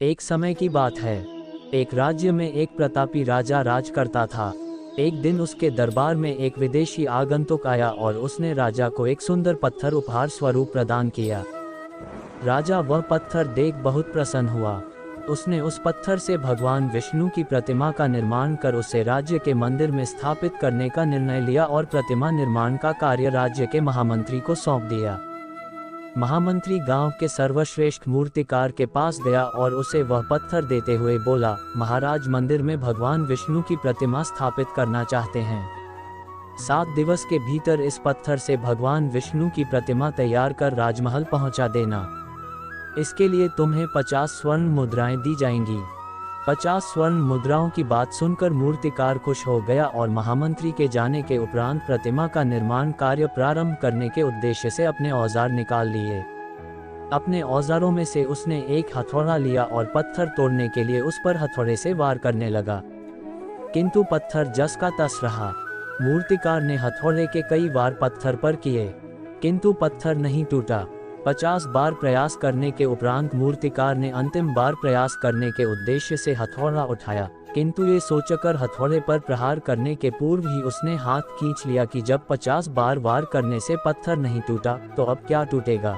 एक समय की बात है। एक राज्य में एक प्रतापी राजा राज करता था। एक दिन उसके दरबार में एक विदेशी आगंतुक आया और उसने राजा को एक सुंदर पत्थर उपहार स्वरूप प्रदान किया। राजा वह पत्थर देख बहुत प्रसन्न हुआ। उसने उस पत्थर से भगवान विष्णु की प्रतिमा का निर्माण कर उसे राज्य के मंदिर में स्थापित करने का निर्णय लिया और प्रतिमा निर्माण का कार्य राज्य के महामंत्री को सौंप दिया। महामंत्री गांव के सर्वश्रेष्ठ मूर्तिकार के पास गया और उसे वह पत्थर देते हुए बोला, महाराज मंदिर में भगवान विष्णु की प्रतिमा स्थापित करना चाहते हैं। 7 दिवस के भीतर इस पत्थर से भगवान विष्णु की प्रतिमा तैयार कर राजमहल पहुंचा देना। इसके लिए तुम्हें 50 स्वर्ण मुद्राएं दी जाएंगी। 50 स्वर्ण मुद्राओं की बात सुनकर मूर्तिकार खुश हो गया और महामंत्री के जाने के उपरांत प्रतिमा का निर्माण कार्य प्रारंभ करने के उद्देश्य से अपने औजार निकाल लिए। अपने औजारों में से उसने एक हथौड़ा लिया और पत्थर तोड़ने के लिए उस पर हथौड़े से वार करने लगा, किंतु पत्थर जस का तस रहा। मूर्तिकार ने हथौड़े के कई वार पत्थर पर किए, किंतु पत्थर नहीं टूटा। 50 बार प्रयास करने के उपरांत मूर्तिकार ने अंतिम बार प्रयास करने के उद्देश्य से हथौड़ा उठाया, किंतु ये सोचकर हथौड़े पर प्रहार करने के पूर्व ही उसने हाथ खींच लिया कि जब 50 बार वार करने से पत्थर नहीं टूटा तो अब क्या टूटेगा।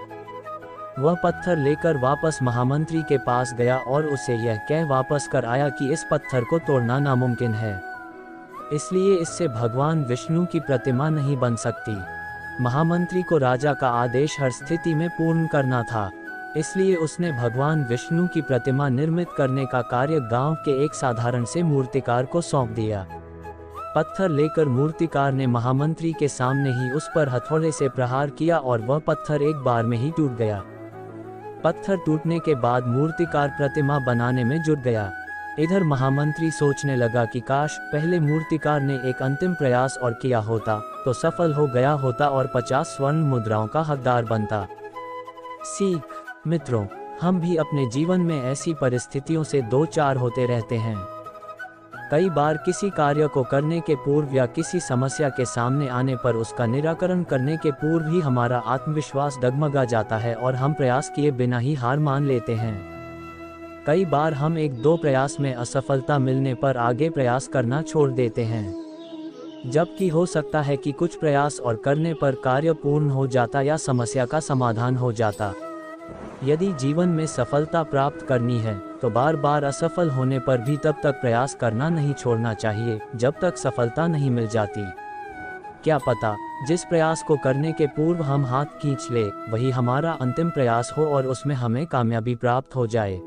वह पत्थर लेकर वापस महामंत्री के पास गया और उसे यह कह वापस कर आया कि इस पत्थर को तोड़ना नामुमकिन है, इसलिए इससे भगवान विष्णु की प्रतिमा नहीं बन सकती। महामंत्री को राजा का आदेश हर स्थिति में पूर्ण करना था, इसलिए उसने भगवान विष्णु की प्रतिमा निर्मित करने का कार्य गांव के एक साधारण से मूर्तिकार को सौंप दिया। पत्थर लेकर मूर्तिकार ने महामंत्री के सामने ही उस पर हथौड़े से प्रहार किया और वह पत्थर एक बार में ही टूट गया। पत्थर टूटने के बाद मूर्तिकार प्रतिमा बनाने में जुट गया। इधर महामंत्री सोचने लगा कि काश पहले मूर्तिकार ने एक अंतिम प्रयास और किया होता तो सफल हो गया होता और 50 स्वर्ण मुद्राओं का हकदार बनता। सीख मित्रों, हम भी अपने जीवन में ऐसी परिस्थितियों से दो चार होते रहते हैं। कई बार किसी कार्य को करने के पूर्व या किसी समस्या के सामने आने पर उसका निराकरण करने के पूर्व ही हमारा आत्मविश्वास डगमगा जाता है और हम प्रयास किए बिना ही हार मान लेते हैं। कई बार हम 1-2 प्रयास में असफलता मिलने पर आगे प्रयास करना छोड़ देते हैं, जबकि हो सकता है कि कुछ प्रयास और करने पर कार्य पूर्ण हो जाता या समस्या का समाधान हो जाता। यदि जीवन में सफलता प्राप्त करनी है तो बार बार असफल होने पर भी तब तक प्रयास करना नहीं छोड़ना चाहिए जब तक सफलता नहीं मिल जाती। क्या पता जिस प्रयास को करने के पूर्व हम हाथ खींच ले वही हमारा अंतिम प्रयास हो और उसमें हमें कामयाबी प्राप्त हो जाए।